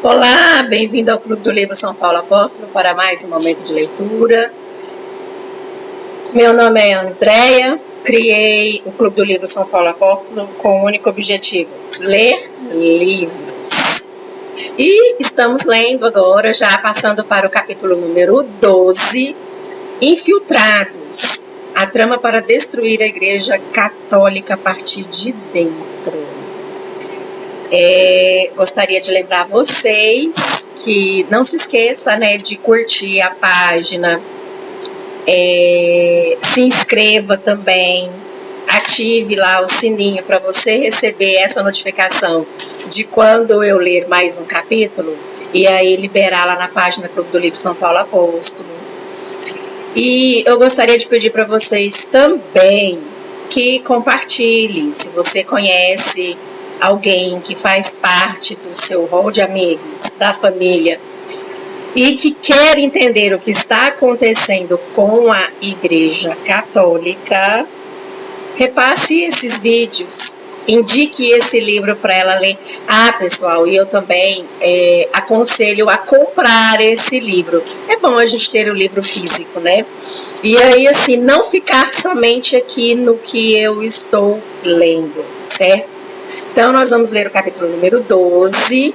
Olá, bem-vindo ao Clube do Livro São Paulo Apóstolo para mais um momento de leitura. Meu nome é Andréia, criei o Clube do Livro São Paulo Apóstolo com o único objetivo: ler livros. E estamos lendo agora, já passando para o capítulo número 12, Infiltrados, a trama para destruir a Igreja Católica a partir de dentro. Gostaria de lembrar vocês que não se esqueça, de curtir a página, se inscreva também, ative lá o sininho para você receber essa notificação de quando eu ler mais um capítulo e aí liberar lá na página Clube do Livro São Paulo Apóstolo. E eu gostaria de pedir para vocês também que compartilhe, se você conhece alguém que faz parte do seu rol de amigos, da família, e que quer entender o que está acontecendo com a Igreja Católica, repasse esses vídeos, indique esse livro para ela ler. Pessoal, e eu também aconselho a comprar esse livro. É bom a gente ter o livro físico, né? E aí, assim, não ficar somente aqui no que eu estou lendo, certo? Então, nós vamos ler o capítulo número 12,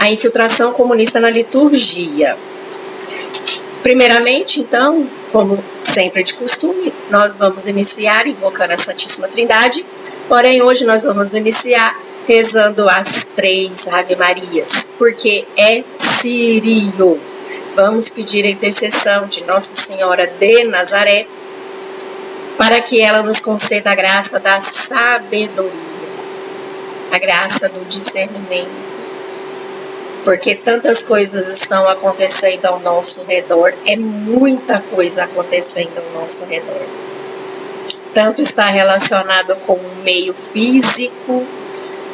a infiltração comunista na liturgia. Primeiramente, então, como sempre de costume, nós vamos iniciar invocando a Santíssima Trindade, porém, hoje nós vamos iniciar rezando as 3 Ave Marias, porque é Sírio. Vamos pedir a intercessão de Nossa Senhora de Nazaré, para que ela nos conceda a graça da sabedoria, a graça do discernimento, porque tantas coisas estão acontecendo ao nosso redor, é muita coisa acontecendo ao nosso redor. Tanto está relacionado com o meio físico,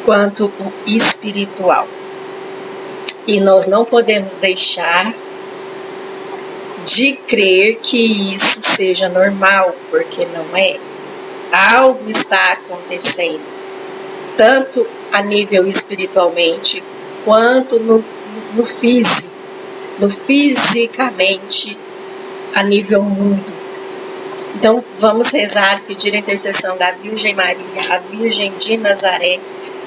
quanto o espiritual. E nós não podemos deixar de crer que isso seja normal, porque não é. Algo está acontecendo, tanto a nível espiritualmente, quanto no físico, fisicamente, a nível mundo. Então, vamos rezar, pedir a intercessão da Virgem Maria, a Virgem de Nazaré,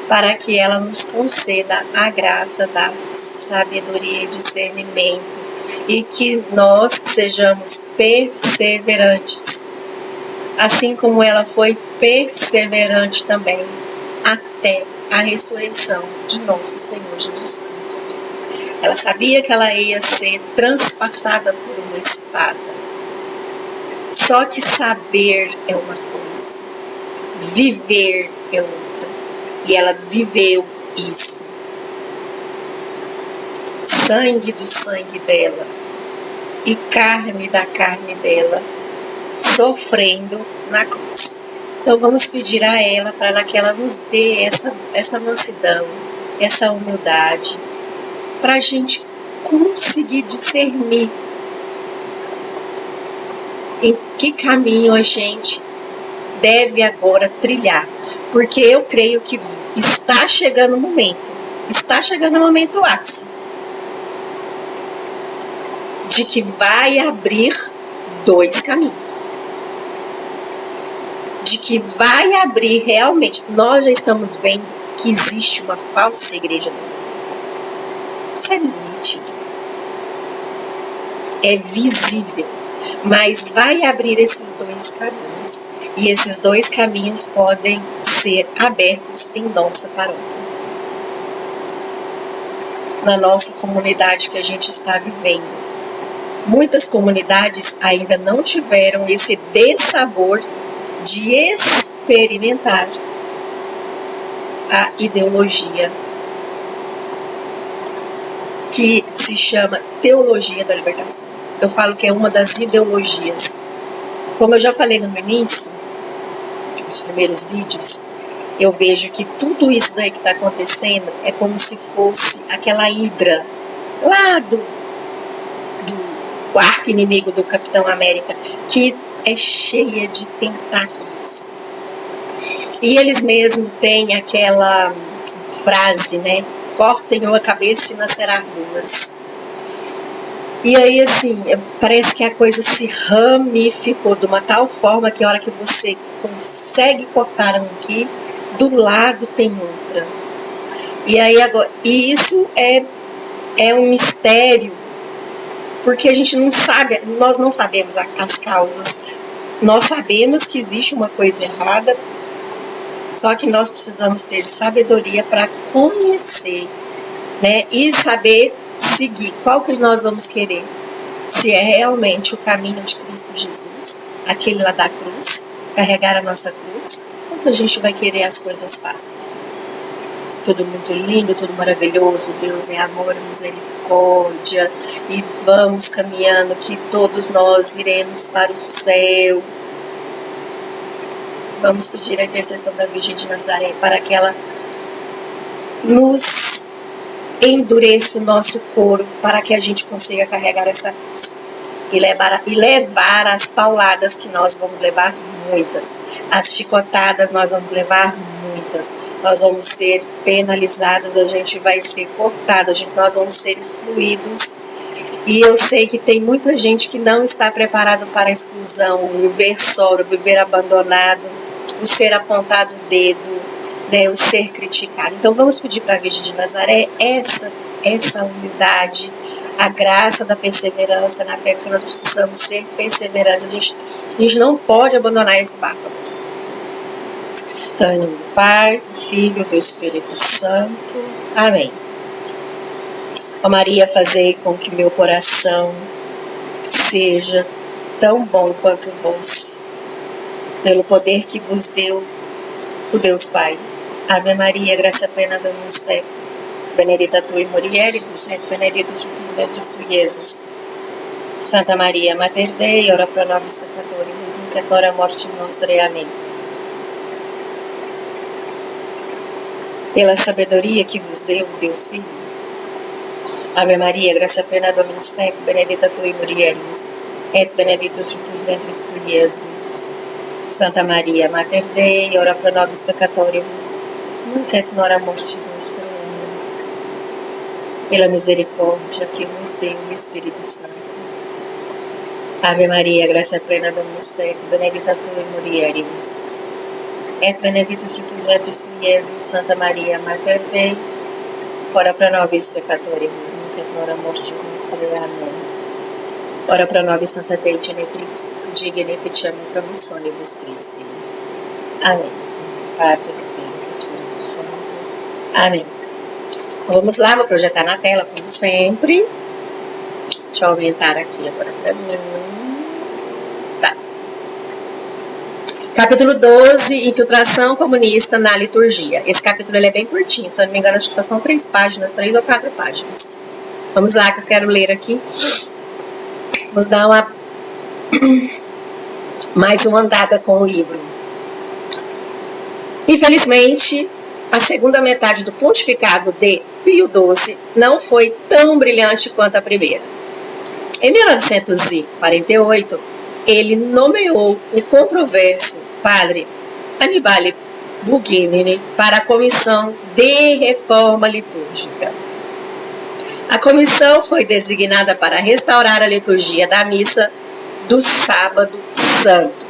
para que ela nos conceda a graça da sabedoria e discernimento, e que nós sejamos perseverantes, assim como ela foi perseverante também, até a ressurreição de nosso Senhor Jesus Cristo. Ela sabia que ela ia ser transpassada por uma espada. Só que saber é uma coisa, viver é outra. E ela viveu isso. Sangue do sangue dela e carne da carne dela, sofrendo na cruz. Então, vamos pedir a ela para que ela nos dê essa mansidão, essa humildade, para a gente conseguir discernir em que caminho a gente deve agora trilhar. Porque eu creio que está chegando o momento ápice, de que vai abrir 2 caminhos. De que vai abrir realmente. Nós já estamos vendo que existe uma falsa igreja no mundo. Isso é nítido. É visível. Mas vai abrir esses 2 caminhos. E esses 2 caminhos podem ser abertos em nossa paróquia. Na nossa comunidade que a gente está vivendo. Muitas comunidades ainda não tiveram esse dessabor de experimentar a ideologia que se chama Teologia da Libertação. Eu falo que é uma das ideologias. Como eu já falei no início, nos primeiros vídeos, eu vejo que tudo isso daí que está acontecendo é como se fosse aquela hidra lá do arqui-inimigo do Capitão América, que é cheia de tentáculos. E eles mesmos têm aquela frase, cortem uma cabeça e nascerá duas. E aí, assim, parece que a coisa se ramificou de uma tal forma que a hora que você consegue cortar um aqui, do lado tem outra. E aí agora, e isso é um mistério, porque a gente não sabe, nós não sabemos as causas. Nós sabemos que existe uma coisa errada, só que nós precisamos ter sabedoria para conhecer, né? E saber seguir qual que nós vamos querer. Se é realmente o caminho de Cristo Jesus, aquele lá da cruz, carregar a nossa cruz, ou se a gente vai querer as coisas fáceis. Tudo muito lindo, tudo maravilhoso, Deus é amor, misericórdia, e vamos caminhando que todos nós iremos para o céu. Vamos pedir a intercessão da Virgem de Nazaré para que ela nos endureça o nosso corpo, para que a gente consiga carregar essa cruz e levar as pauladas, que nós vamos levar muitas, as chicotadas nós vamos levar muitas, nós vamos ser penalizados, a gente vai ser cortado, nós vamos ser excluídos. E eu sei que tem muita gente que não está preparado para a exclusão, o viver só, o viver abandonado, o ser apontado o dedo, né, o ser criticado. Então vamos pedir para a Virgem de Nazaré essa humildade, a graça da perseverança na fé, porque nós precisamos ser perseverantes. A gente não pode abandonar esse barco. Então, em nome do Pai, do Filho e do Espírito Santo. Amém. Ó Maria, fazei com que meu coração seja tão bom quanto o vosso, pelo poder que vos deu o Deus Pai. Ave Maria, gracia plena, Dominus tecum, benedicta tu in mulieribus, et benedictus fructus ventris tui, Iesus. Santa Maria, Mater Dei, ora pro nobis peccatoribus, nunc et hora mortis nostrae. Amém. Pela sabedoria que vos deu o Deus Filho. Ave Maria, gracia plena, Dominus tecum, benedicta tu in mulieribus, et benedictus fructus ventris tui, Iesus. Santa Maria, Mater Dei, ora pro nobis peccatoribus, nunc et nora mortis nostrae. Amém. Pela misericórdia que vos deu o Espírito Santo. Ave Maria, gracia plena, Dominus tecum, benedicta tu in mulieribus, et benedictus fructus ventris tui, Iesus. Santa Maria, Mater Dei, ora pro nobis peccatoribus, nunc et nora mortis nostrae. Amém. Ora pro nobis Santa Dei Genetrix, digna efficiamur promissionibus Christi. Amém. Padre, do Filho e do Espírito Santo. Amém. Vamos lá, vou projetar na tela, como sempre. Deixa eu aumentar aqui agora para mim. Tá. Capítulo 12, Infiltração Comunista na Liturgia. Esse capítulo ele é bem curtinho, se eu não me engano, acho que só são 3 páginas, 3 ou 4 páginas. Vamos lá, que eu quero ler aqui. Vamos dar mais uma andada com o livro. Infelizmente, a segunda metade do pontificado de Pio XII não foi tão brilhante quanto a primeira. Em 1948, ele nomeou o controverso padre Annibale Bugnini para a Comissão de Reforma Litúrgica. A comissão foi designada para restaurar a liturgia da missa do Sábado Santo,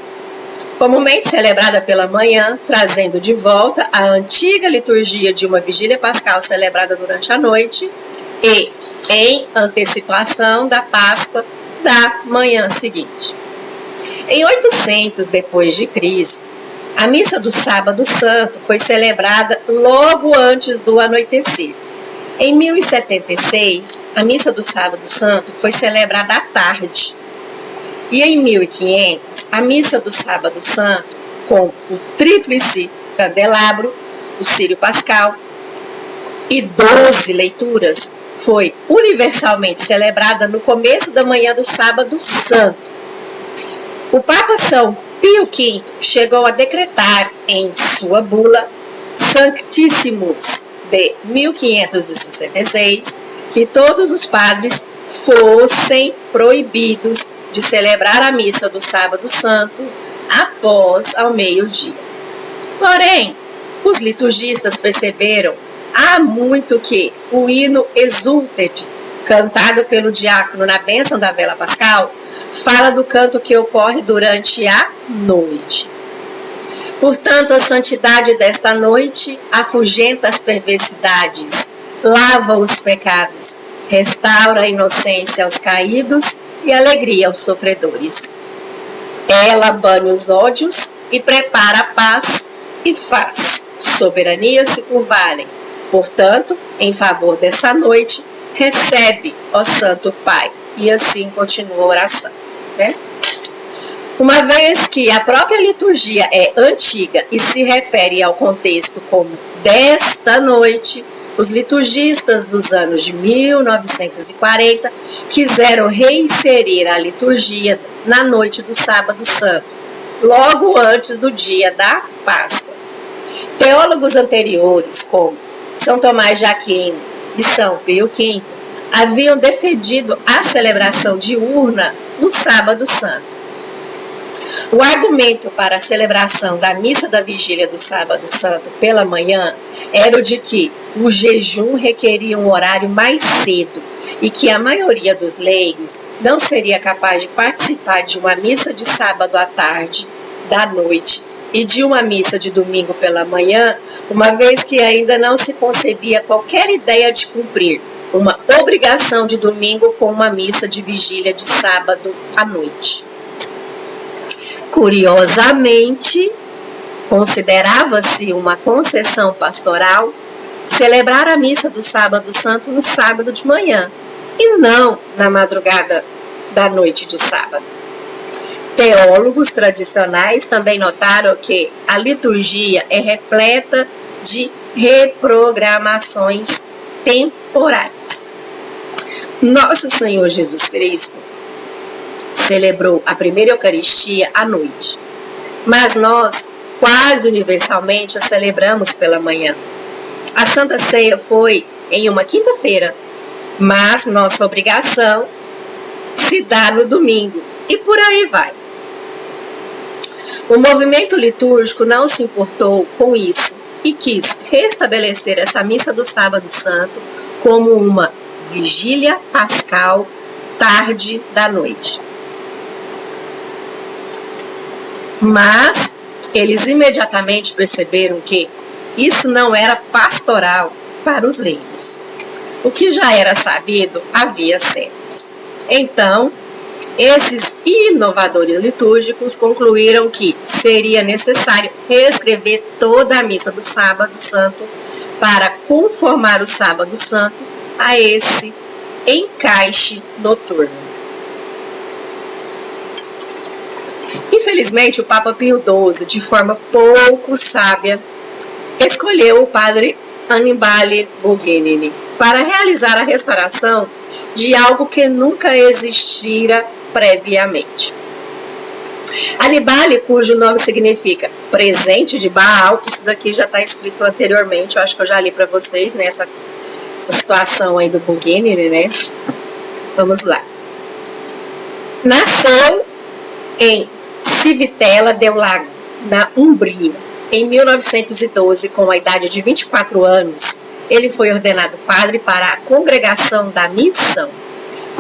comumente celebrada pela manhã, trazendo de volta a antiga liturgia de uma vigília pascal celebrada durante a noite e em antecipação da Páscoa da manhã seguinte. Em 800 depois de Cristo, a missa do Sábado Santo foi celebrada logo antes do anoitecer. Em 1076, a missa do Sábado Santo foi celebrada à tarde. E em 1500, a missa do Sábado Santo, com o tríplice candelabro, o Círio Pascal e 12 leituras, foi universalmente celebrada no começo da manhã do Sábado Santo. O Papa São Pio V chegou a decretar em sua bula Sanctissimus de 1566 que todos os padres fossem proibidos de celebrar a missa do Sábado Santo após ao meio-dia. Porém, os liturgistas perceberam Há muito que o hino Exultet, cantado pelo diácono na bênção da vela pascal, fala do canto que ocorre durante a noite. Portanto, a santidade desta noite afugenta as perversidades, lava os pecados, restaura a inocência aos caídos e alegria aos sofredores. Ela bane os ódios e prepara a paz e faz soberania se curvarem. Portanto, em favor dessa noite, recebe, ó Santo Pai. E assim continua a oração, né? Uma vez que a própria liturgia é antiga e se refere ao contexto como desta noite, os liturgistas dos anos de 1940 quiseram reinserir a liturgia na noite do Sábado Santo, logo antes do dia da Páscoa. Teólogos anteriores, como São Tomás de Aquino e São Pio V, haviam defendido a celebração diurna no Sábado Santo. O argumento para a celebração da missa da vigília do Sábado Santo pela manhã era o de que o jejum requeria um horário mais cedo e que a maioria dos leigos não seria capaz de participar de uma missa de sábado à tarde, da noite, e de uma missa de domingo pela manhã, uma vez que ainda não se concebia qualquer ideia de cumprir uma obrigação de domingo com uma missa de vigília de sábado à noite. Curiosamente, considerava-se uma concessão pastoral celebrar a missa do Sábado Santo no sábado de manhã e não na madrugada da noite de sábado. Teólogos tradicionais também notaram que a liturgia é repleta de reprogramações temporais. Nosso Senhor Jesus Cristo celebrou a primeira Eucaristia à noite, mas nós quase universalmente a celebramos pela manhã. A Santa Ceia foi em uma quinta-feira, mas nossa obrigação se dá no domingo, e por aí vai. O movimento litúrgico não se importou com isso e quis restabelecer essa missa do Sábado Santo como uma vigília pascal tarde da noite. Mas eles imediatamente perceberam que isso não era pastoral para os leigos, o que já era sabido havia séculos. Então, esses inovadores litúrgicos concluíram que seria necessário reescrever toda a missa do Sábado Santo para conformar o Sábado Santo a esse encaixe noturno. Infelizmente, o Papa Pio XII, de forma pouco sábia, escolheu o padre Annibale Buongiorno para realizar a restauração de algo que nunca existira previamente. Annibale, cujo nome significa presente de Baal, que isso daqui já está escrito anteriormente, eu acho que eu já li para vocês nessa situação aí do Buongiorno, né? Vamos lá. Nasceu em Civitella del Lago, na Umbria, em 1912, com a idade de 24 anos. Ele foi ordenado padre para a Congregação da Missão.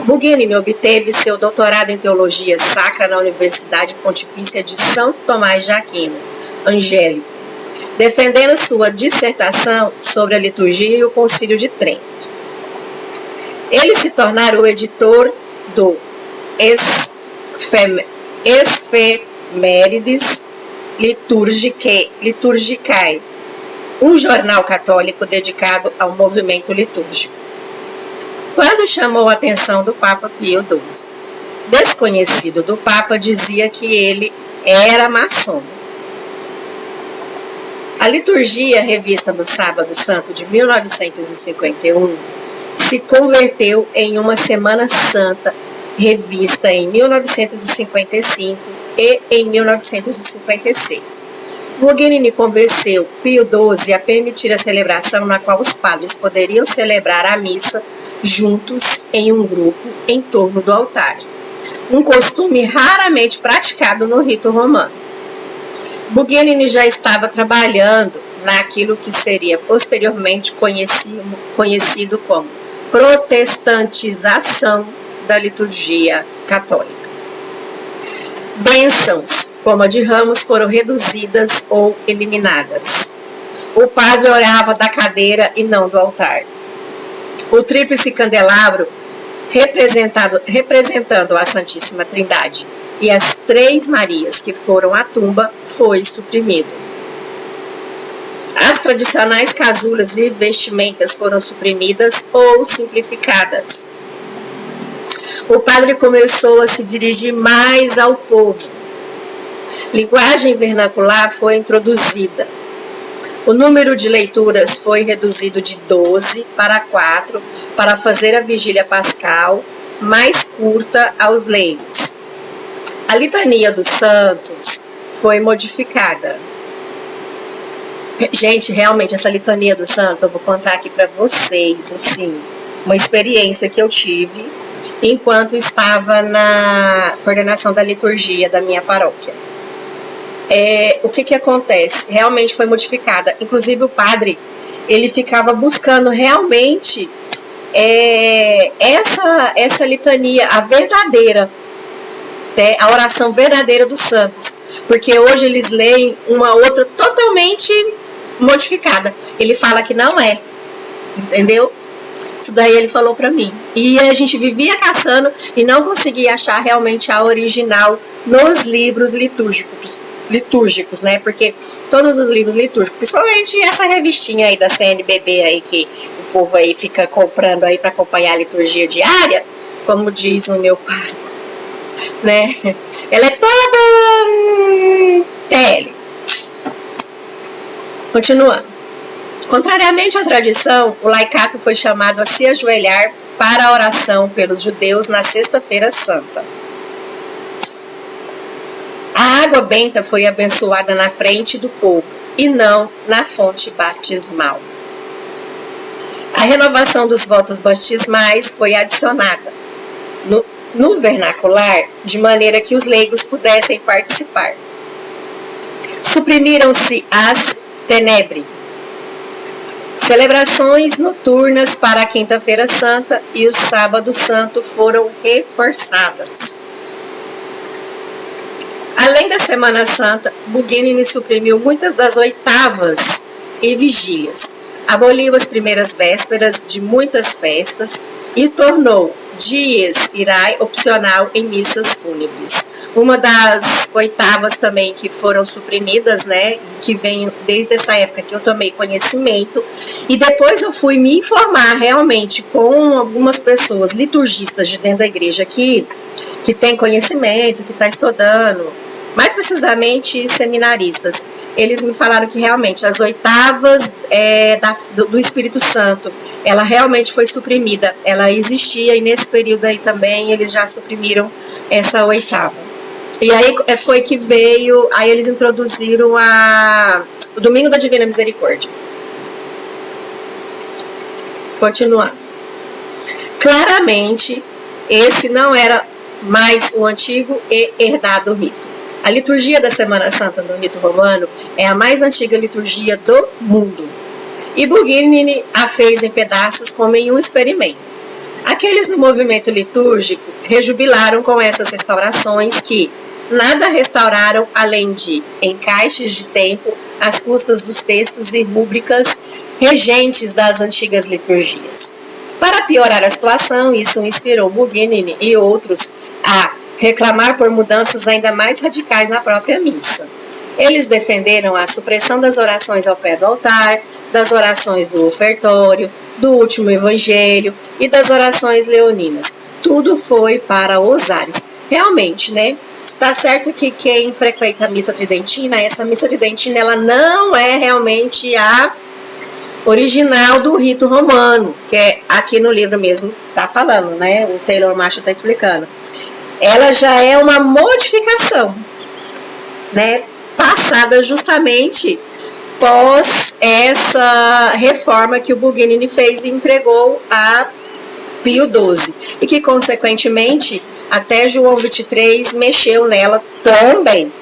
Buongiorno obteve seu doutorado em Teologia Sacra na Universidade Pontifícia de São Tomás de Aquino, Angélico, defendendo sua dissertação sobre a liturgia e o Concílio de Trento. Ele se tornara o editor do Ephemeris Liturgicae, um jornal católico dedicado ao movimento litúrgico. Quando chamou a atenção do Papa Pio XII, desconhecido do Papa, dizia que ele era maçom. A liturgia revista no Sábado Santo de 1951 se converteu em uma Semana Santa revista em 1955 e em 1956. Buongiorno convenceu Pio XII a permitir a celebração na qual os padres poderiam celebrar a missa juntos em um grupo em torno do altar, um costume raramente praticado no rito romano. Buguenin já estava trabalhando naquilo que seria posteriormente conhecido como protestantização da liturgia católica. Bênçãos, como a de ramos, foram reduzidas ou eliminadas. O padre orava da cadeira e não do altar. O tríplice candelabro, representando a Santíssima Trindade, e as 3 Marias que foram à tumba, foi suprimido. As tradicionais casulas e vestimentas foram suprimidas ou simplificadas. O padre começou a se dirigir mais ao povo. Linguagem vernacular foi introduzida. O número de leituras foi reduzido de 12 para 4 para fazer a vigília pascal mais curta aos leigos. A litania dos santos foi modificada. Gente, realmente, essa litania dos santos, eu vou contar aqui para vocês, assim, uma experiência que eu tive enquanto estava na coordenação da liturgia da minha paróquia. O que acontece? Realmente foi modificada. Inclusive o padre, ele ficava buscando realmente essa litania, a verdadeira, a oração verdadeira dos santos. Porque hoje eles leem uma outra totalmente modificada. Ele fala que não é, entendeu? Isso daí ele falou para mim. E a gente vivia caçando e não conseguia achar realmente a original nos livros litúrgicos, né? Porque todos os livros litúrgicos, principalmente essa revistinha aí da CNBB aí que o povo aí fica comprando aí para acompanhar a liturgia diária, como diz o meu pai, né? Ela é toda TL. Continuando. Contrariamente à tradição, o laicato foi chamado a se ajoelhar para a oração pelos judeus na Sexta-feira Santa. A água benta foi abençoada na frente do povo e não na fonte batismal. A renovação dos votos batismais foi adicionada no vernacular, de maneira que os leigos pudessem participar. Suprimiram-se as tenebre, celebrações noturnas para a Quinta-feira Santa e o Sábado Santo foram reforçadas. Além da Semana Santa, Buguenin suprimiu muitas das oitavas e vigílias, aboliu as primeiras vésperas de muitas festas e tornou dies irae opcional em missas fúnebres. Uma das oitavas também que foram suprimidas, né, que vem desde essa época que eu tomei conhecimento, e depois eu fui me informar realmente com algumas pessoas liturgistas de dentro da igreja aqui, que tem conhecimento, que está estudando, mais precisamente seminaristas. Eles me falaram que realmente as oitavas do Espírito Santo, ela realmente foi suprimida, ela existia e nesse período aí também eles já suprimiram essa oitava. E aí foi que veio, aí eles introduziram o Domingo da Divina Misericórdia. Continuando. Claramente, esse não era mais o antigo e herdado rito. A liturgia da Semana Santa do rito romano é a mais antiga liturgia do mundo. E Buguenin a fez em pedaços como em um experimento. Aqueles do movimento litúrgico rejubilaram com essas restaurações que nada restauraram além de encaixes de tempo às custas dos textos e rúbricas regentes das antigas liturgias. Para piorar a situação, isso inspirou Buguenin e outros a reclamar por mudanças ainda mais radicais na própria missa. Eles defenderam a supressão das orações ao pé do altar, das orações do ofertório, do último evangelho e das orações leoninas. Tudo foi para os ares. Realmente, né? Tá certo que quem frequenta a missa tridentina, essa missa tridentina, ela não é realmente a original do rito romano, que é aqui no livro mesmo tá falando, né? O Taylor Marshall tá explicando. Ela já é uma modificação, né? Passada justamente pós essa reforma que o Buguenin fez e entregou a Pio XII, e que consequentemente até João XXIII mexeu nela também.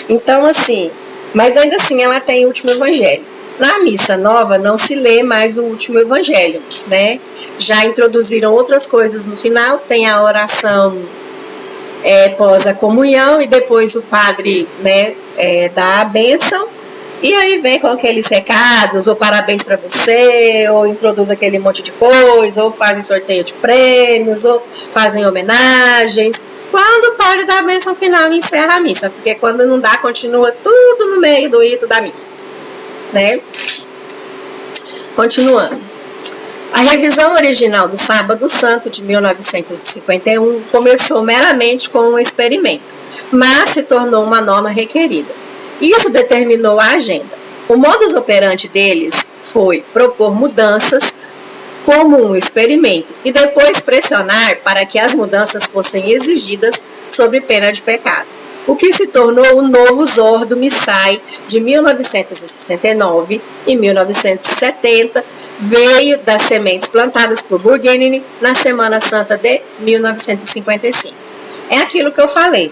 Então, assim, Mas ainda assim ela tem o último evangelho. Na missa nova não se lê mais o último evangelho, né? Já introduziram outras coisas no final, tem a oração pós a comunhão e depois o padre, né, dá a bênção. E aí vem com aqueles recados, ou parabéns para você, ou introduz aquele monte de coisa, ou fazem sorteio de prêmios, ou fazem homenagens. Quando o padre dá a bênção final, encerra a missa, porque quando não dá, continua tudo no meio do rito da missa, né? Continuando. A revisão original do Sábado Santo de 1951 começou meramente com um experimento, mas se tornou uma norma requerida. Isso determinou a agenda. O modus operandi deles foi propor mudanças como um experimento e depois pressionar para que as mudanças fossem exigidas sob pena de pecado. O que se tornou o novo Zordo Missai de 1969 e 1970 veio das sementes plantadas por Burguigny na Semana Santa de 1955. É aquilo que eu falei,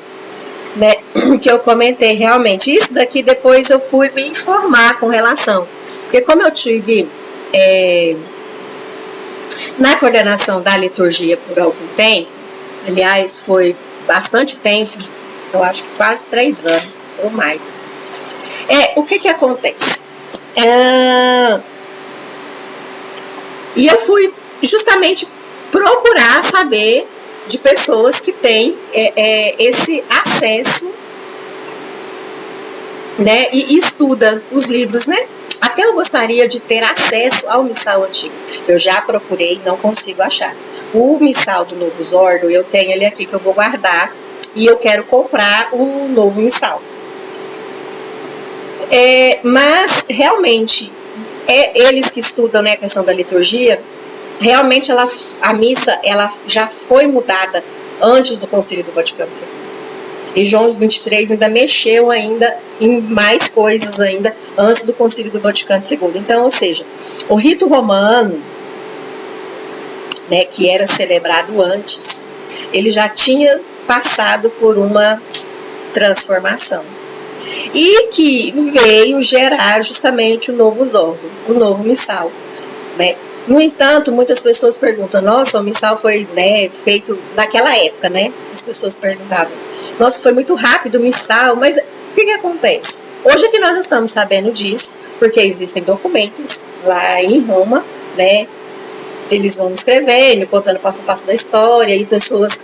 né, que eu comentei realmente. Isso daqui depois eu fui me informar com relação, porque como eu tive na coordenação da liturgia por algum tempo, aliás, foi bastante tempo, eu acho que quase 3 anos ou mais. O que acontece? E eu fui justamente procurar saber de pessoas que têm esse acesso, né, e estuda os livros, né? Até eu gostaria de ter acesso ao missal antigo. Eu já procurei, não consigo achar. O missal do Novo Zordo, eu tenho ele aqui que eu vou guardar e eu quero comprar um novo missal. Mas, realmente, eles que estudam, né, a questão da liturgia, realmente a missa ela já foi mudada antes do Concílio do Vaticano II. E João 23 ainda mexeu ainda em mais coisas ainda antes do Concílio do Vaticano II. Então, ou seja, o rito romano, né, que era celebrado antes, ele já tinha passado por uma transformação. E que veio gerar justamente o novo Zordo, o novo missal, né? No entanto, muitas pessoas perguntam, nossa, o missal foi, né, feito naquela época, né? As pessoas perguntavam, nossa, foi muito rápido o missal, mas o que acontece? Hoje é que nós estamos sabendo disso, porque existem documentos lá em Roma, né? Eles vão escrevendo, contando passo a passo da história, e pessoas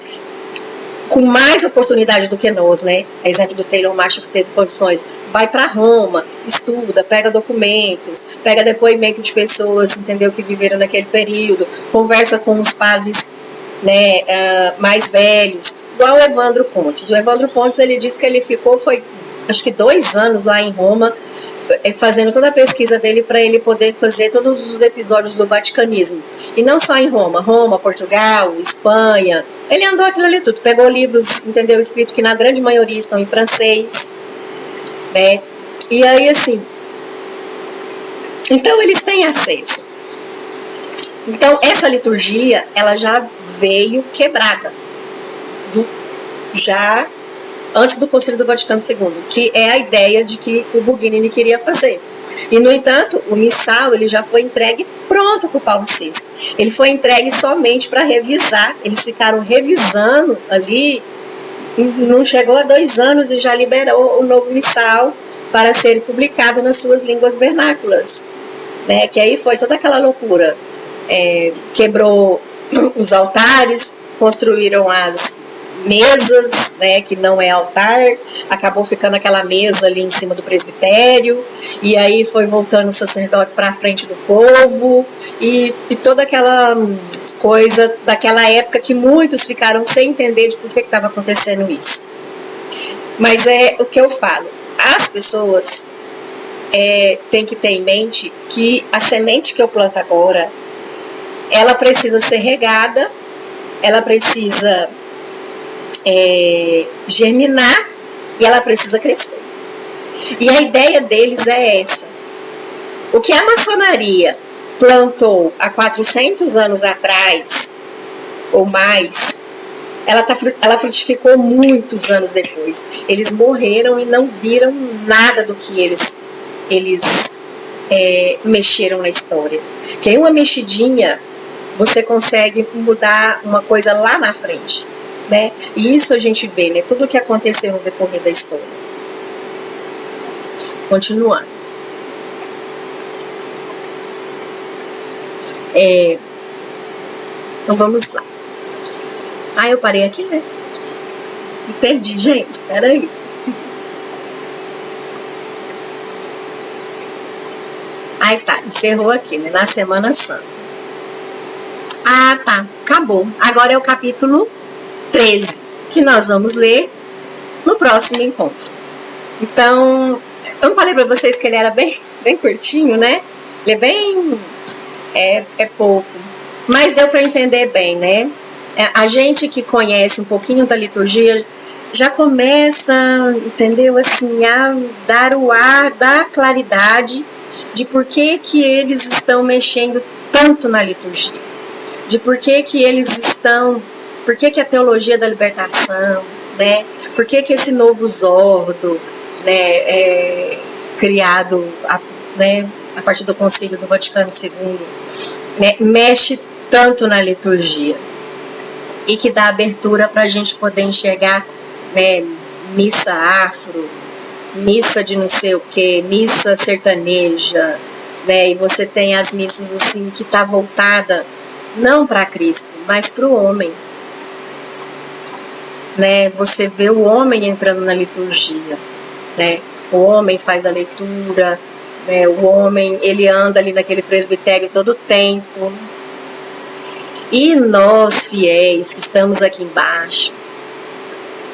com mais oportunidade do que nós, né? Exemplo do Taylor Marshall, que teve condições, vai para Roma, estuda, pega documentos, pega depoimento de pessoas, entendeu, que viveram naquele período, conversa com os padres, né, mais velhos, igual o Evandro Pontes. O Evandro Pontes, ele disse que ele ficou, acho que 2 anos lá em Roma, fazendo toda a pesquisa dele para ele poder fazer todos os episódios do vaticanismo. E não só em Roma, Portugal, Espanha. Ele andou aquilo ali tudo, pegou livros, entendeu, escritos que na grande maioria estão em francês, né? E aí, assim, então eles têm acesso. Então, essa liturgia, ela já veio quebrada, já antes do Concílio do Vaticano II, que é a ideia de que o Burguigny queria fazer. E, no entanto, o missal ele já foi entregue pronto para o Paulo VI. Ele foi entregue somente para revisar. Eles ficaram revisando ali, não chegou a 2 anos e já liberou o novo missal para ser publicado nas suas línguas vernáculas, né? Que aí foi toda aquela loucura. Quebrou os altares, construíram as mesas, né, que não é altar, acabou ficando aquela mesa ali em cima do presbitério, e aí foi voltando os sacerdotes para a frente do povo, e toda aquela coisa daquela época que muitos ficaram sem entender de por que estava acontecendo isso. Mas é o que eu falo, as pessoas têm que ter em mente que a semente que eu planto agora, ela precisa ser regada, ela precisa germinar e ela precisa crescer. E a ideia deles é essa. O que a maçonaria plantou há 400 anos atrás, ou mais, ela frutificou muitos anos depois. Eles morreram e não viram nada do que eles mexeram na história. Que aí uma mexidinha, você consegue mudar uma coisa lá na frente, né? E isso a gente vê, né? Tudo o que aconteceu no decorrer da história. Continuando. Então vamos lá. Eu parei aqui, né? Me perdi, gente. Peraí. Tá. Encerrou aqui, né? Na Semana Santa. Tá. Acabou. Agora é o capítulo 13, que nós vamos ler no próximo encontro. Então, eu não falei pra vocês que ele era bem curtinho, né? Ele é bem... É pouco. Mas deu para entender bem, né? A gente que conhece um pouquinho da liturgia já começa, entendeu? Assim, a dar o ar da claridade de por que eles estão mexendo tanto na liturgia. De por que eles estão... Por que a teologia da libertação, né? Por que esse novo Zordo, né, criado a partir do Concílio do Vaticano II, né, mexe tanto na liturgia e que dá abertura para a gente poder enxergar, né, missa afro, missa de não sei o que, missa sertaneja, né, e você tem as missas assim que tá voltada não para Cristo, mas para o homem, né? Você vê o homem entrando na liturgia, né? O homem faz a leitura, né? O homem, ele anda ali naquele presbitério todo o tempo. E nós, fiéis, que estamos aqui embaixo,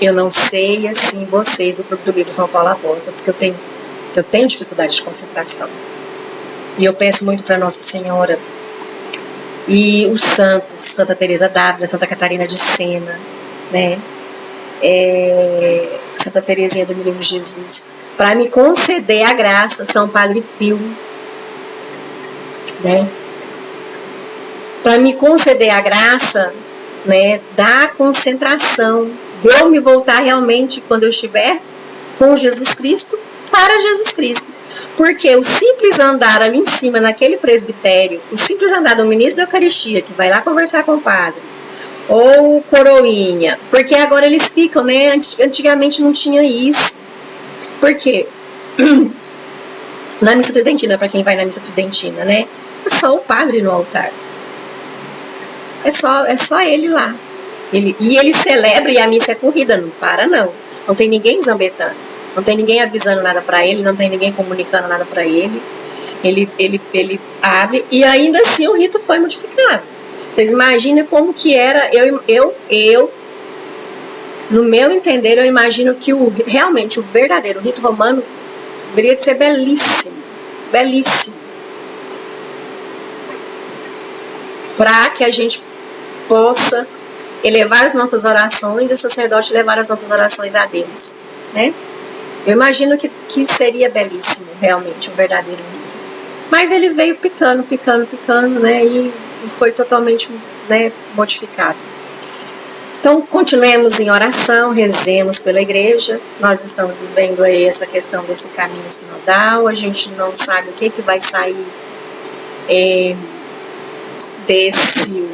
eu não sei, assim, vocês do grupo do livro São Paulo Apóstolo, porque eu tenho dificuldade de concentração. E eu peço muito para Nossa Senhora e os santos, Santa Teresa d'Ávila, Santa Catarina de Sena, né? Santa Teresinha do Menino Jesus, para me conceder a graça, São Padre Pio, né? Para me conceder a graça, né, da concentração, de eu me voltar realmente, quando eu estiver com Jesus Cristo, para Jesus Cristo. Porque o simples andar ali em cima, naquele presbitério, o simples andar do ministro da Eucaristia, que vai lá conversar com o padre, ou coroinha, porque agora eles ficam, né? Antigamente não tinha isso. Por quê? Na missa tridentina, para quem vai na missa tridentina, né? É só o padre no altar. É só ele lá. E ele celebra e a missa é corrida, não para não. Não tem ninguém zambetando, não tem ninguém avisando nada para ele, não tem ninguém comunicando nada para ele. Ele abre e ainda assim o rito foi modificado. Vocês imaginam como que era, no meu entender, eu imagino que realmente o verdadeiro rito romano deveria de ser belíssimo, belíssimo. Para que a gente possa elevar as nossas orações e o sacerdote levar as nossas orações a Deus, né? Eu imagino que seria belíssimo, realmente, o verdadeiro rito. Mas ele veio picando, né? E foi totalmente, né, modificado. Então, continuemos em oração, rezemos pela igreja. Nós estamos vivendo aí essa questão desse caminho sinodal. A gente não sabe o que vai sair desse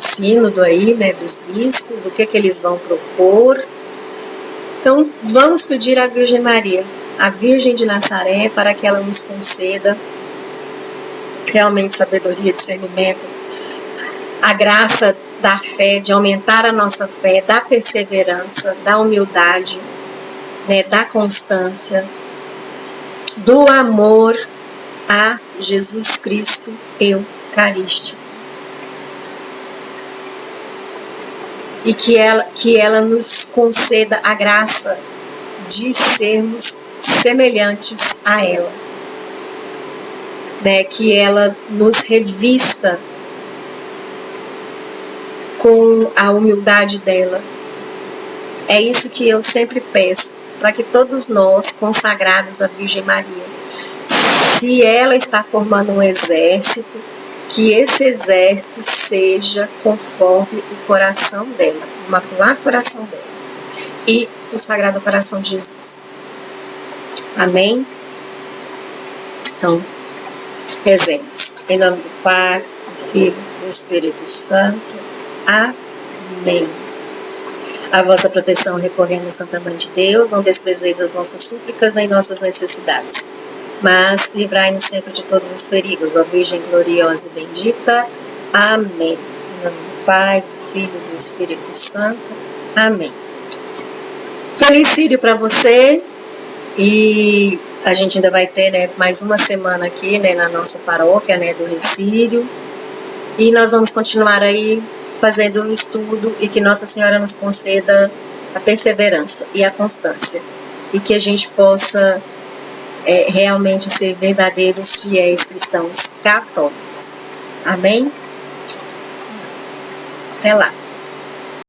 sínodo aí, né, dos bispos, o que eles vão propor. Então, vamos pedir à Virgem Maria, a Virgem de Nazaré, para que ela nos conceda realmente sabedoria, discernimento, a graça da fé, de aumentar a nossa fé, da perseverança, da humildade, né, da constância, do amor a Jesus Cristo Eucarístico. E que ela nos conceda a graça de sermos semelhantes a ela, né? Que ela nos revista com a humildade dela. É isso que eu sempre peço, para que todos nós, consagrados à Virgem Maria, se ela está formando um exército, que esse exército seja conforme o coração dela, o Imaculado Coração dela e o Sagrado Coração de Jesus. Amém? Então, rezemos. Em nome do Pai, do Filho e do Espírito Santo. Amém. A vossa proteção recorremos, Santa Mãe de Deus, não desprezeis as nossas súplicas nem nossas necessidades, mas livrai-nos sempre de todos os perigos, ó Virgem gloriosa e bendita. Amém. Em nome do Pai, do Filho e do Espírito Santo. Amém. Feliz Círio para você, e a gente ainda vai ter, né, mais uma semana aqui, né, na nossa paróquia, né, do Recírio, e nós vamos continuar aí fazendo um estudo, e que Nossa Senhora nos conceda a perseverança e a constância, e que a gente possa realmente ser verdadeiros fiéis cristãos católicos. Amém? Até lá.